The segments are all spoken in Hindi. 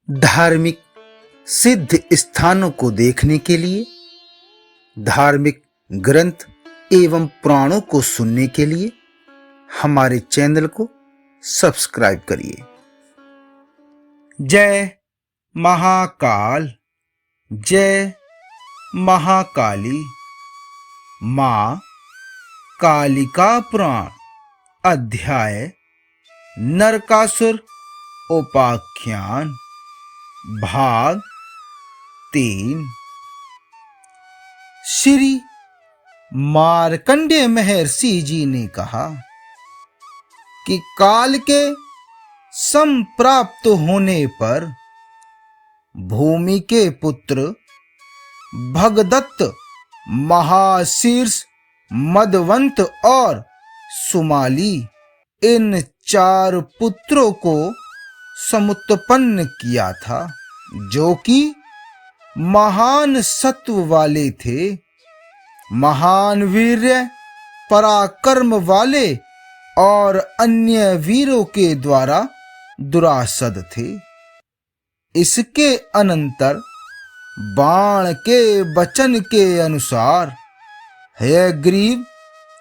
धार्मिक सिद्ध स्थानों को देखने के लिए, धार्मिक ग्रंथ एवं पुराणों को सुनने के लिए हमारे चैनल को सब्सक्राइब करिए। जय महाकाल, जय महाकाली। मां कालिका पुराण अध्याय नरकासुर उपाख्यान भाग 3। श्री मार्कंडेय महर्षि जी ने कहा कि काल के संप्राप्त होने पर भूमि के पुत्र भगदत्त, महाशीर्ष, मदवंत और सुमाली इन 4 पुत्रों को समुत्पन्न किया था, जो कि महान सत्व वाले थे, महान वीर्य पराक्रम वाले और अन्य वीरों के द्वारा दुरासद थे। इसके अनंतर बाण के वचन के अनुसार हयग्रीव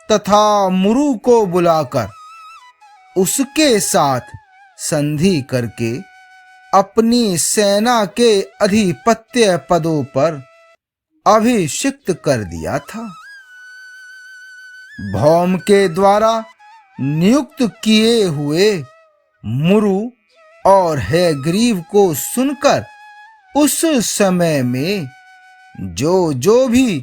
तथा मुरु को बुलाकर उसके साथ संधि करके अपनी सेना के अधिपत्य पदों पर अभिषिक्त कर दिया था। भौम के द्वारा नियुक्त किए हुए मुरु और हयग्रीव को सुनकर उस समय में जो भी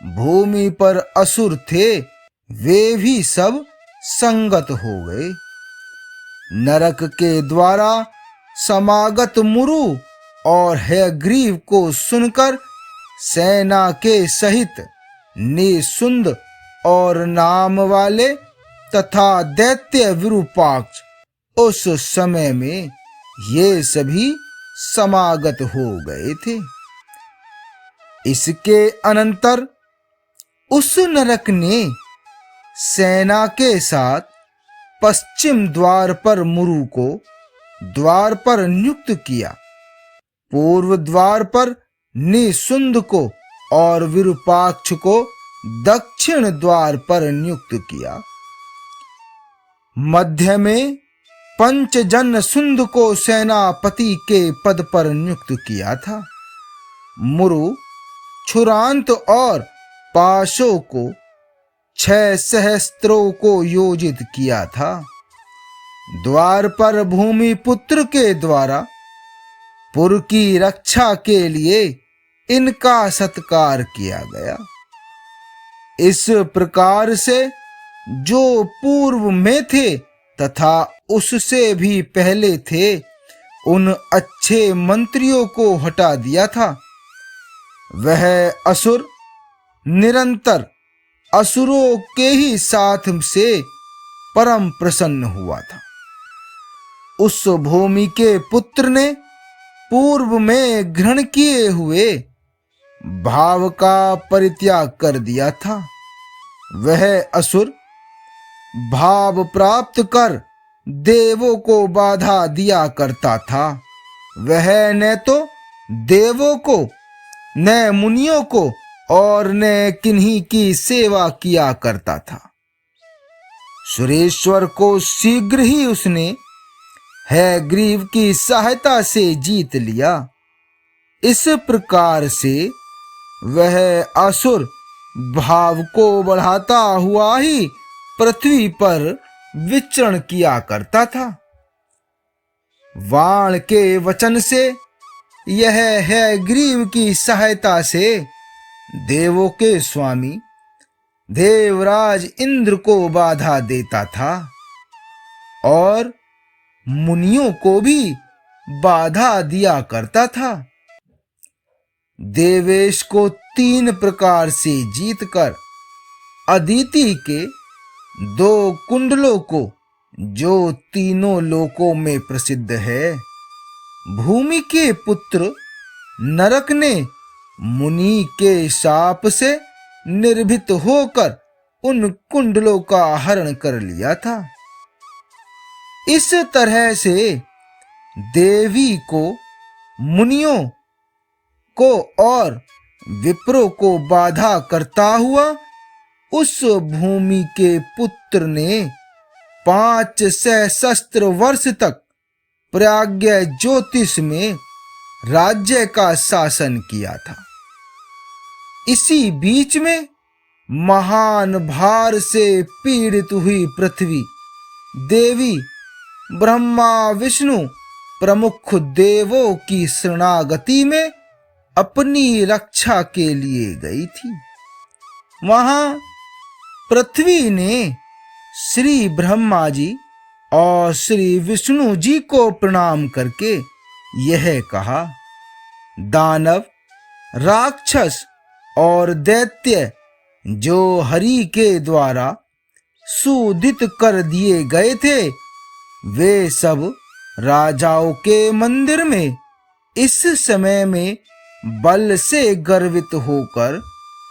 भूमि पर असुर थे, वे भी सब संगत हो गए। नरक के द्वारा समागत मुरु और हयग्रीव को सुनकर सेना के सहित निसुंद और नाम वाले तथा दैत्य विरूपाक्ष उस समय में ये सभी समागत हो गए थे। इसके अनंतर उस नरक ने सेना के साथ पश्चिम द्वार पर मुरु को द्वार पर नियुक्त किया, पूर्व द्वार पर निसुंद को और विरूपाक्ष को दक्षिण द्वार पर नियुक्त किया। मध्य में पंचजन सुंद को सेनापति के पद पर नियुक्त किया था। मुरु, छुरांत और पाशों को 6 सहस्त्रों को योजित किया था। द्वार पर भूमि पुत्र के द्वारा पुर की रक्षा के लिए इनका सत्कार किया गया। इस प्रकार से जो पूर्व में थे तथा उससे भी पहले थे, उन अच्छे मंत्रियों को हटा दिया था। वह असुर निरंतर असुरों के ही साथ से परम प्रसन्न हुआ था। उस भूमि के पुत्र ने पूर्व में ग्रहण किए हुए भाव का परित्याग कर दिया था। वह असुर भाव प्राप्त कर देवों को बाधा दिया करता था। वह न तो देवों को, न मुनियों को और न किन्हीं की सेवा किया करता था। सुरेश्वर को शीघ्र ही उसने हयग्रीव की सहायता से जीत लिया। इस प्रकार से वह असुर भाव को बढ़ाता हुआ ही पृथ्वी पर विचरण किया करता था। वाण के वचन से यह हयग्रीव की सहायता से देवों के स्वामी देवराज इंद्र को बाधा देता था और मुनियों को भी बाधा दिया करता था। देवेश को 3 प्रकार से जीतकर अदिति के 2 कुंडलों को, जो तीनों लोकों में प्रसिद्ध है, भूमि के पुत्र नरक ने मुनि के शाप से निर्भीत होकर उन कुंडलों का हरण कर लिया था। इस तरह से देवी को मुनियों को और विप्रों को बाधा करता हुआ उस भूमि के पुत्र ने 5 सहस्त्र वर्ष तक प्राज्ञ ज्योतिष में राज्य का शासन किया था। इसी बीच में महान भार से पीड़ित हुई पृथ्वी देवी ब्रह्मा विष्णु प्रमुख देवों की शरणागति में अपनी रक्षा के लिए गई थी। वहां पृथ्वी ने श्री ब्रह्मा जी और श्री विष्णु जी को प्रणाम करके यह कहा, दानव, राक्षस और दैत्य जो हरि के द्वारा सूदित कर दिए गए थे, वे सब राजाओं के मंदिर में इस समय में बल से गर्वित होकर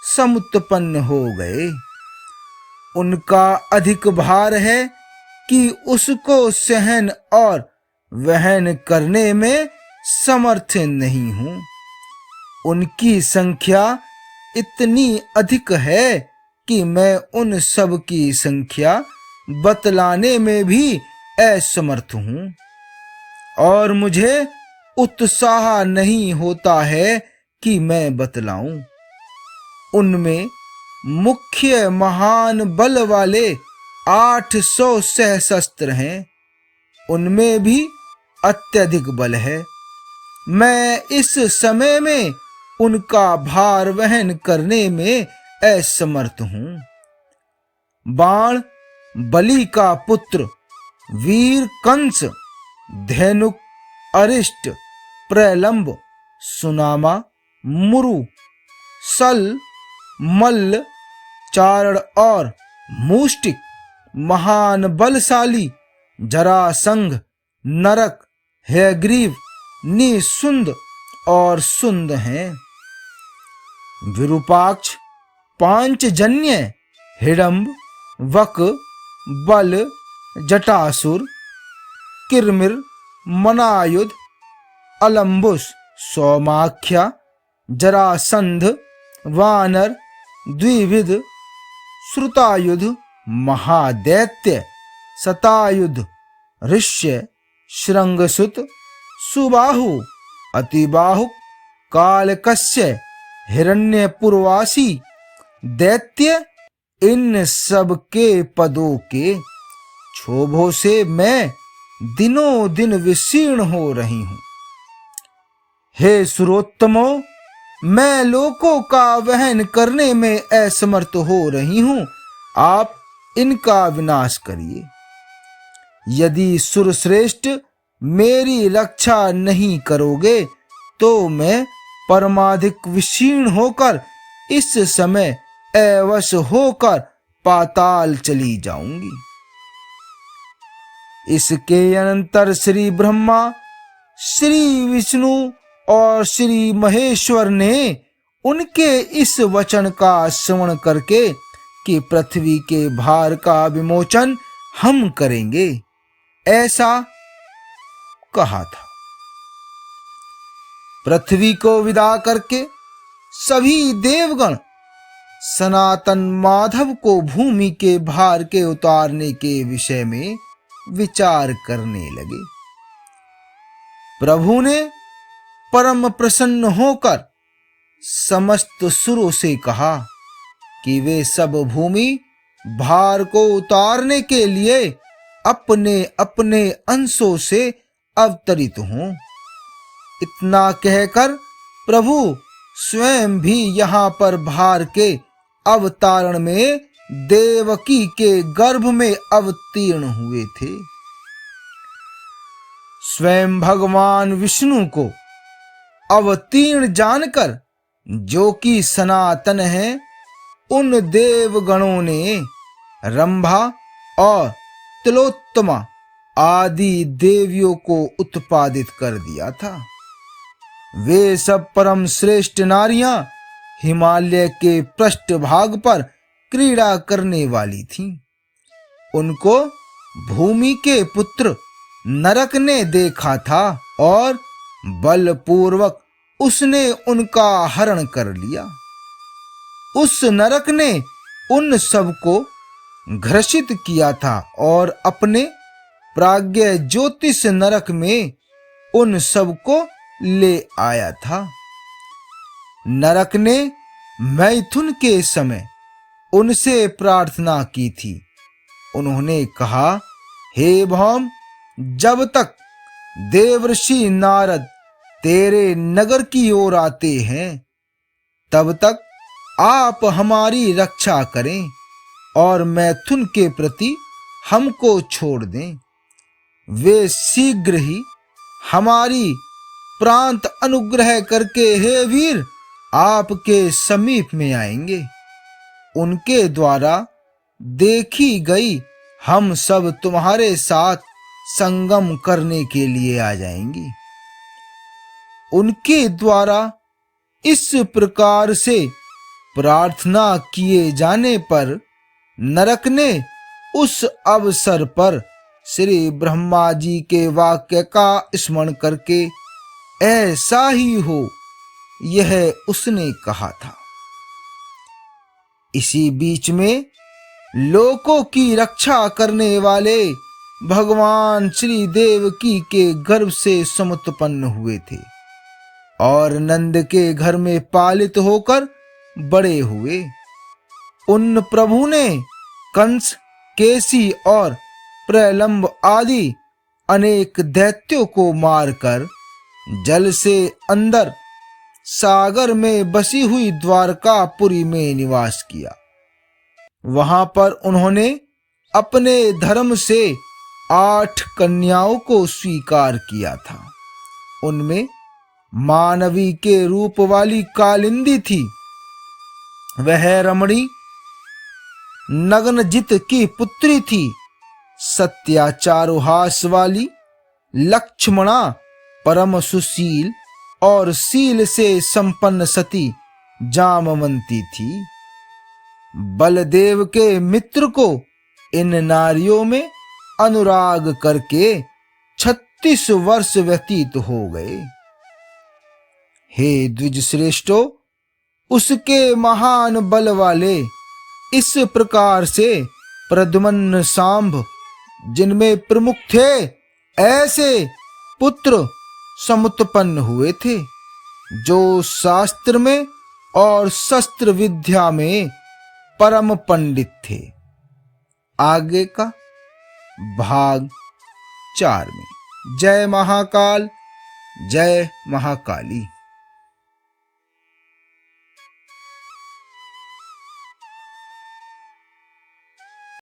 समुत्पन्न हो गए। उनका अधिक भार है कि उसको सहन और वहन करने में समर्थ नहीं हूं। उनकी संख्या इतनी अधिक है कि मैं उन सब की संख्या बतलाने में भी असमर्थ हूं और मुझे उत्साह नहीं होता है कि मैं बतलाऊं। उनमें मुख्य महान बल वाले 800 सहस्त्र हैं, उनमें भी अत्यधिक बल है। मैं इस समय में उनका भार वहन करने में असमर्थ हूं। बाण बलि का पुत्र वीर कंस, धेनुक, अरिष्ट, प्रलंब, सुनामा, मुरु, सल, मल्ल, चारण और मूष्टिक महान बलशाली जरासंघ, नरक, हयग्रीव, निशुंद और सुंद हैं। विरूपाक्ष, पांचजन्य, हिडंब, वक, बल, जटासुर, किरमिर, मनायुध, अलम्बुस, सौमाख्या, जरासंध, वानर, द्विविध, श्रुतायुध, महादैत्य, शतायुध, ऋष्य, श्रृंगसुत, सुबाहु, अतिबाहु, कालकस्य, हिरण्यपुरवासी दैत्य, इन सब के पदों के क्षोभों से मैं दिनों दिन विशीर्ण हो रही हूं। हे सुरोत्तमो, मैं लोकों का वहन करने में असमर्थ हो रही हूं, आप इनका विनाश करिए। यदि सुरश्रेष्ठ मेरी रक्षा नहीं करोगे तो मैं परमाधिक विशीर्ण होकर इस समय अवश होकर पाताल चली जाऊंगी। इसके अनंतर श्री ब्रह्मा, श्री विष्णु और श्री महेश्वर ने उनके इस वचन का श्रवण करके कि पृथ्वी के भार का विमोचन हम करेंगे, ऐसा कहा था। पृथ्वी को विदा करके सभी देवगण सनातन माधव को भूमि के भार के उतारने के विषय में विचार करने लगे। प्रभु ने परम प्रसन्न होकर समस्त सुरों से कहा कि वे सब भूमि भार को उतारने के लिए अपने अपने अंशों से अवतरित हों। इतना कहकर प्रभु स्वयं भी यहाँ पर भार के अवतारण में देवकी के गर्भ में अवतीर्ण हुए थे। स्वयं भगवान विष्णु को अवतीर्ण जानकर, जो कि सनातन है, उन देवगणों ने रंभा और तिलोत्तमा आदि देवियों को उत्पादित कर दिया था। वे सब परम श्रेष्ठ नारियां हिमालय के पृष्ठभाग पर क्रीड़ा करने वाली थीं। उनको भूमि के पुत्र नरक ने देखा था और बलपूर्वक उसने उनका हरण कर लिया। उस नरक ने उन सबको घर्षित किया था और अपने प्राज्ञ ज्योतिष नरक में उन सबको ले आया था। नरक ने मैथुन के समय उनसे प्रार्थना की थी। उन्होंने कहा, हे भौम, जब तक देवर्षि नारद तेरे नगर की ओर आते हैं तब तक आप हमारी रक्षा करें और मैथुन के प्रति हमको छोड़ दें। वे शीघ्र ही हमारी प्रांत अनुग्रह करके हे वीर आपके समीप में आएंगे। उनके द्वारा देखी गई हम सब तुम्हारे साथ संगम करने के लिए आ जाएंगी। उनके द्वारा इस प्रकार से प्रार्थना किए जाने पर नरक ने उस अवसर पर श्री ब्रह्मा जी के वाक्य का स्मरण करके ऐसा ही हो यह उसने कहा था। इसी बीच में लोकों की रक्षा करने वाले भगवान श्री देवकी के गर्भ से समुत्पन्न हुए थे और नंद के घर में पालित होकर बड़े हुए। उन प्रभु ने कंस, केसी और प्रलंब आदि अनेक दैत्यों को मारकर जल से अंदर सागर में बसी हुई द्वारकापुरी में निवास किया। वहां पर उन्होंने अपने धर्म से 8 कन्याओं को स्वीकार किया था। उनमें मानवी के रूप वाली कालिंदी थी। वह रमणी नग्नजित की पुत्री थी। सत्याचारोहास वाली लक्ष्मणा परम सुशील और सील से संपन्न सती जामवंती थी। बलदेव के मित्र को इन नारियों में अनुराग करके 36 वर्ष व्यतीत हो गए। हे द्विज श्रेष्ठो, उसके महान बल वाले इस प्रकार से प्रद्युम्न, सांब जिनमें प्रमुख थे, ऐसे पुत्र समुत्पन्न हुए थे जो शास्त्र में और शस्त्र विद्या में परम पंडित थे। आगे का भाग 4 में। जय महाकाल, जय महाकाली।